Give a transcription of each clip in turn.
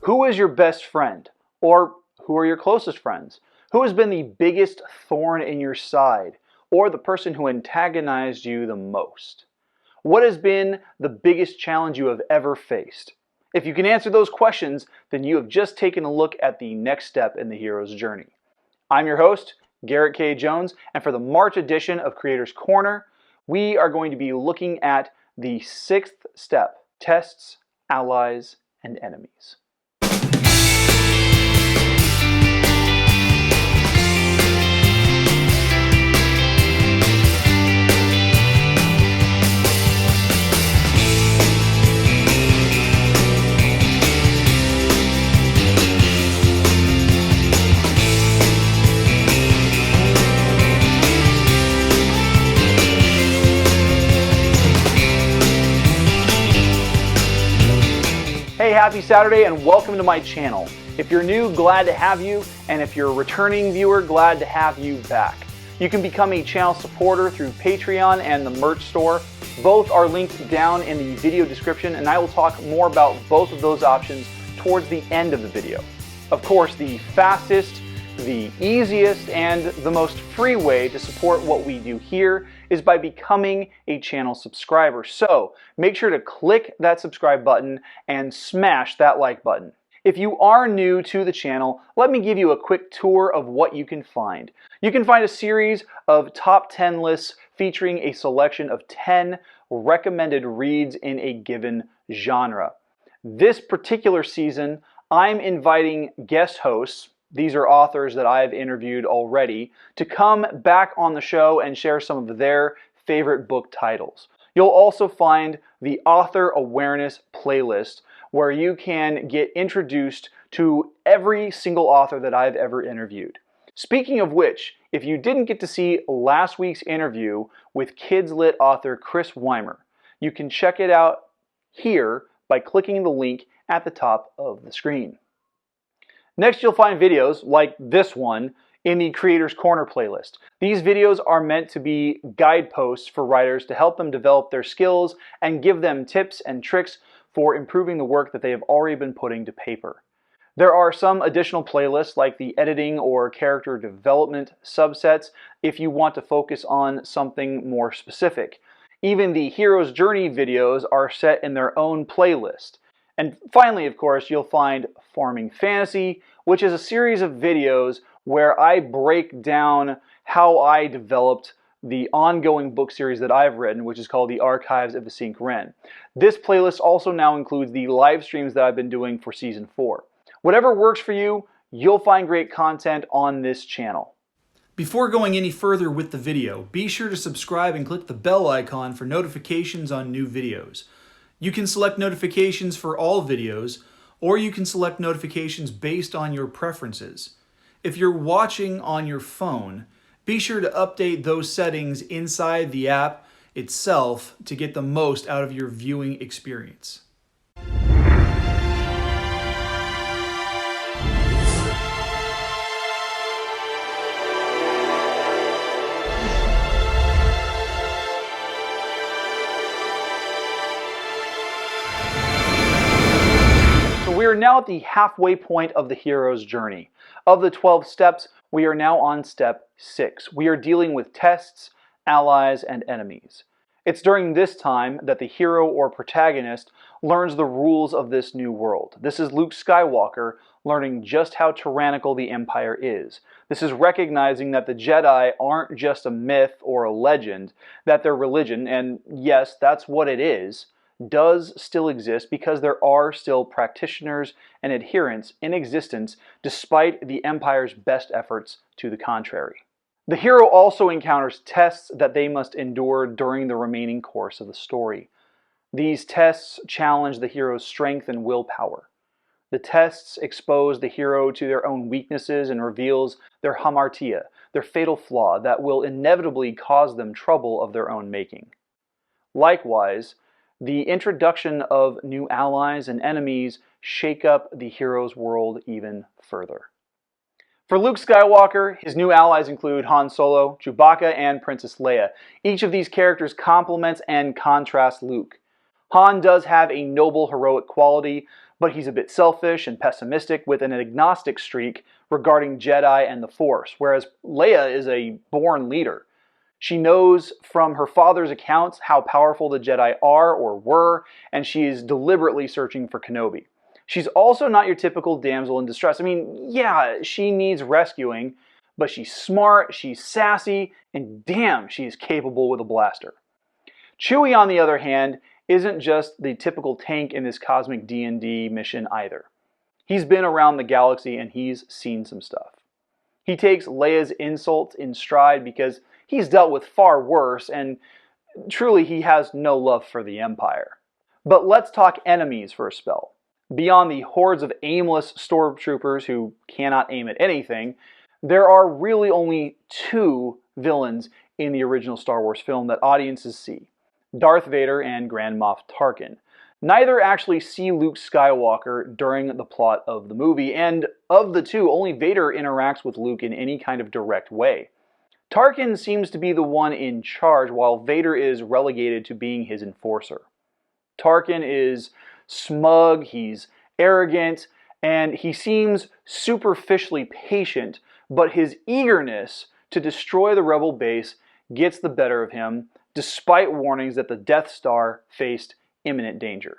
Who is your best friend? Or who are your closest friends? Who has been the biggest thorn in your side? Or the person who antagonized you the most? What has been the biggest challenge you have ever faced? If you can answer those questions, then you have just taken a look at the next step in the hero's journey. I'm your host, Garrett K. Jones, and for the March edition of Creator's Corner, we are going to be looking at the sixth step: tests, allies, and enemies. Hey, happy Saturday and welcome to my channel. If you're new, glad to have you, and if you're a returning viewer, glad to have you back. You can become a channel supporter through Patreon and the merch store. Both are linked down in the video description, and I will talk more about both of those options towards the end of the video. Of course, the fastest, the easiest, and the most free way to support what we do here is by becoming a channel subscriber. So make sure to click that subscribe button and smash that like button. If you are new to the channel, let me give you a quick tour of what you can find. You can find a series of top 10 lists featuring a selection of 10 recommended reads in a given genre. This particular season, I'm inviting guest hosts. These are authors that I've interviewed already to come back on the show and share some of their favorite book titles. You'll also find the author awareness playlist where you can get introduced to every single author that I've ever interviewed. Speaking of which, if you didn't get to see last week's interview with Kids Lit author Chris Weimer, you can check it out here by clicking the link at the top of the screen. Next, you'll find videos like this one in the Creator's Corner playlist. These videos are meant to be guideposts for writers to help them develop their skills and give them tips and tricks for improving the work that they have already been putting to paper. There are some additional playlists like the editing or character development subsets if you want to focus on something more specific. Even the hero's journey videos are set in their own playlist. And finally, of course, you'll find Farming Fantasy, which is a series of videos where I break down how I developed the ongoing book series that I've written, which is called The Archives of the Cinque Ren. This playlist also now includes the live streams that I've been doing for Season 4. Whatever works for you, you'll find great content on this channel. Before going any further with the video, be sure to subscribe and click the bell icon for notifications on new videos. You can select notifications for all videos, or you can select notifications based on your preferences. If you're watching on your phone, be sure to update those settings inside the app itself to get the most out of your viewing experience. We are now at the halfway point of the hero's journey. Of the 12 steps, we are now on step 6. We are dealing with tests, allies, and enemies. It's during this time that the hero or protagonist learns the rules of this new world. This is Luke Skywalker learning just how tyrannical the Empire is. This is recognizing that the Jedi aren't just a myth or a legend, that their religion, and yes, that's what it is, does still exist because there are still practitioners and adherents in existence despite the Empire's best efforts to the contrary. The hero also encounters tests that they must endure during the remaining course of the story. These tests challenge the hero's strength and willpower. The tests expose the hero to their own weaknesses and reveals their hamartia, their fatal flaw that will inevitably cause them trouble of their own making. Likewise, the introduction of new allies and enemies shake up the hero's world even further. For Luke Skywalker, his new allies include Han Solo, Chewbacca, and Princess Leia. Each of these characters complements and contrasts Luke. Han does have a noble, heroic quality, but he's a bit selfish and pessimistic with an agnostic streak regarding Jedi and the Force, whereas Leia is a born leader. She knows from her father's accounts how powerful the Jedi are or were, and she is deliberately searching for Kenobi. She's also not your typical damsel in distress. I mean, yeah, she needs rescuing, but she's smart, she's sassy, and damn, she's capable with a blaster. Chewie, on the other hand, isn't just the typical tank in this cosmic D&D mission either. He's been around the galaxy and he's seen some stuff. He takes Leia's insults in stride because he's dealt with far worse, and truly he has no love for the Empire. But let's talk enemies for a spell. Beyond the hordes of aimless stormtroopers who cannot aim at anything, there are really only two villains in the original Star Wars film that audiences see: Darth Vader and Grand Moff Tarkin. Neither actually see Luke Skywalker during the plot of the movie, and of the two, only Vader interacts with Luke in any kind of direct way. Tarkin seems to be the one in charge, while Vader is relegated to being his enforcer. Tarkin is smug, he's arrogant, and he seems superficially patient, but his eagerness to destroy the rebel base gets the better of him, despite warnings that the Death Star faced imminent danger.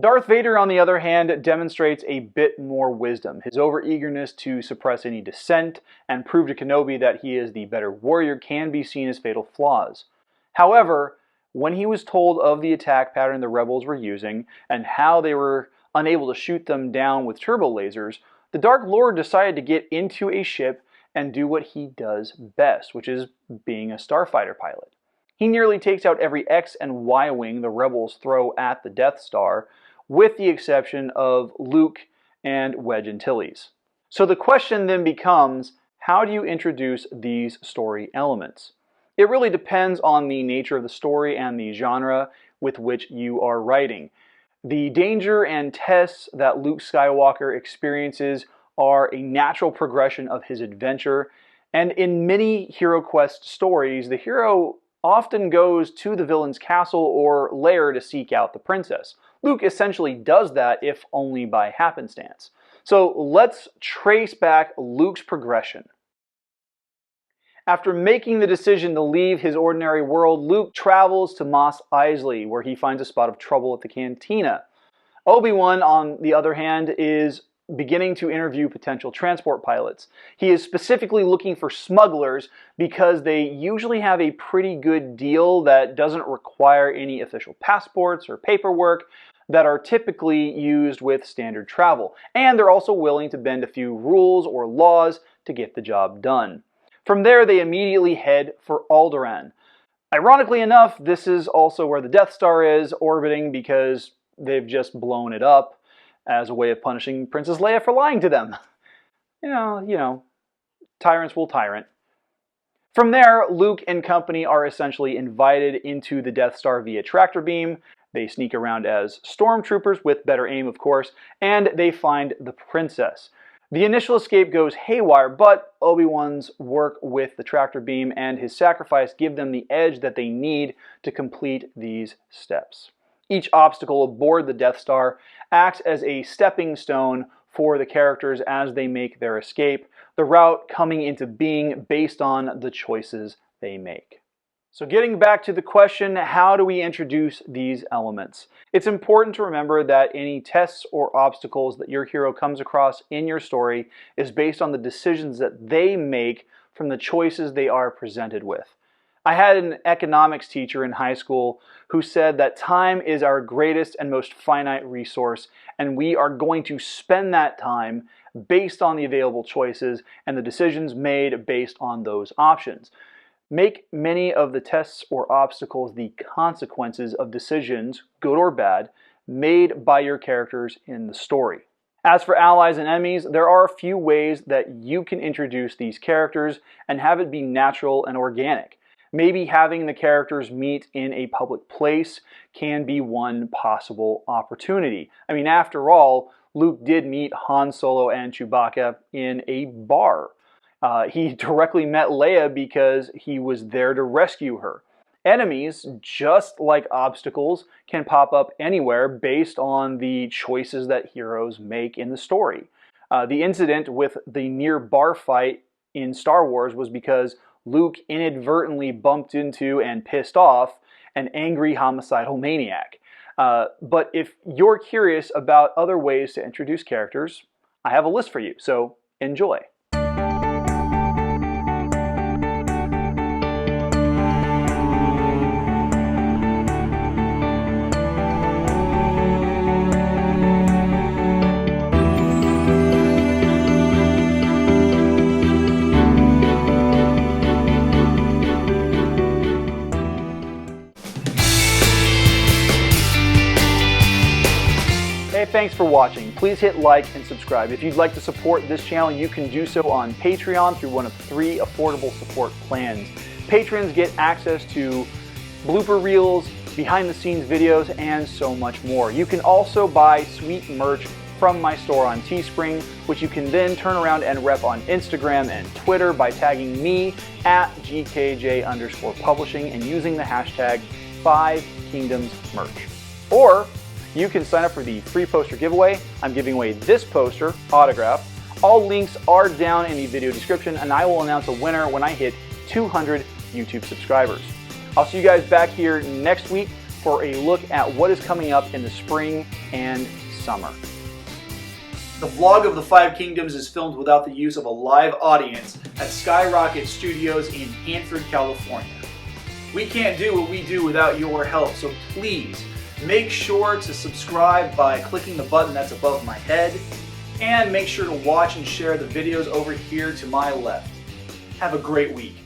Darth Vader, on the other hand, demonstrates a bit more wisdom. His overeagerness to suppress any dissent and prove to Kenobi that he is the better warrior can be seen as fatal flaws. However, when he was told of the attack pattern the rebels were using and how they were unable to shoot them down with turbo lasers, the Dark Lord decided to get into a ship and do what he does best, which is being a starfighter pilot. He nearly takes out every X and Y wing the rebels throw at the Death Star, with the exception of Luke and Wedge Antilles. So the question then becomes, how do you introduce these story elements? It really depends on the nature of the story and the genre with which you are writing. The danger and tests that Luke Skywalker experiences are a natural progression of his adventure, and in many Hero Quest stories, the hero often goes to the villain's castle or lair to seek out the princess. Luke essentially does that, if only by happenstance. So let's trace back Luke's progression. After making the decision to leave his ordinary world, Luke travels to Mos Eisley, where he finds a spot of trouble at the cantina. Obi-Wan, on the other hand, is beginning to interview potential transport pilots. He is specifically looking for smugglers because they usually have a pretty good deal that doesn't require any official passports or paperwork that are typically used with standard travel. And they're also willing to bend a few rules or laws to get the job done. From there, they immediately head for Alderaan. Ironically enough, this is also where the Death Star is orbiting because they've just blown it up as a way of punishing Princess Leia for lying to them. You know, tyrants will tyrant. From there, Luke and company are essentially invited into the Death Star via tractor beam. They sneak around as stormtroopers with better aim, of course, and they find the princess. The initial escape goes haywire, but Obi-Wan's work with the tractor beam and his sacrifice give them the edge that they need to complete these steps. Each obstacle aboard the Death Star acts as a stepping stone for the characters as they make their escape, the route coming into being based on the choices they make. So getting back to the question, how do we introduce these elements? It's important to remember that any tests or obstacles that your hero comes across in your story is based on the decisions that they make from the choices they are presented with. I had an economics teacher in high school who said that time is our greatest and most finite resource, and we are going to spend that time based on the available choices and the decisions made based on those options. Make many of the tests or obstacles the consequences of decisions, good or bad, made by your characters in the story. As for allies and enemies, there are a few ways that you can introduce these characters and have it be natural and organic. Maybe having the characters meet in a public place can be one possible opportunity. I mean, after all, Luke did meet Han Solo and Chewbacca in a bar. He directly met Leia because he was there to rescue her. Enemies, just like obstacles, can pop up anywhere based on the choices that heroes make in the story. The incident with the near bar fight in Star Wars was because Luke inadvertently bumped into and pissed off an angry homicidal maniac. But if you're curious about other ways to introduce characters, I have a list for you, so enjoy. Hey, thanks for watching. Please hit like and subscribe. If you'd like to support this channel, you can do so on Patreon through one of 3 affordable support plans. Patrons get access to blooper reels, behind the scenes videos, and so much more. You can also buy sweet merch from my store on Teespring, which you can then turn around and rep on Instagram and Twitter by tagging me at GKJ_publishing and using the hashtag 5kingdomsmerch. Or you can sign up for the free poster giveaway. I'm giving away this poster, autographed. All links are down in the video description, and I will announce a winner when I hit 200 YouTube subscribers. I'll see you guys back here next week for a look at what is coming up in the spring and summer. The vlog of the 5 Kingdoms is filmed without the use of a live audience at Skyrocket Studios in Hanford, California. We can't do what we do without your help, so please make sure to subscribe by clicking the button that's above my head, and make sure to watch and share the videos over here to my left. Have a great week.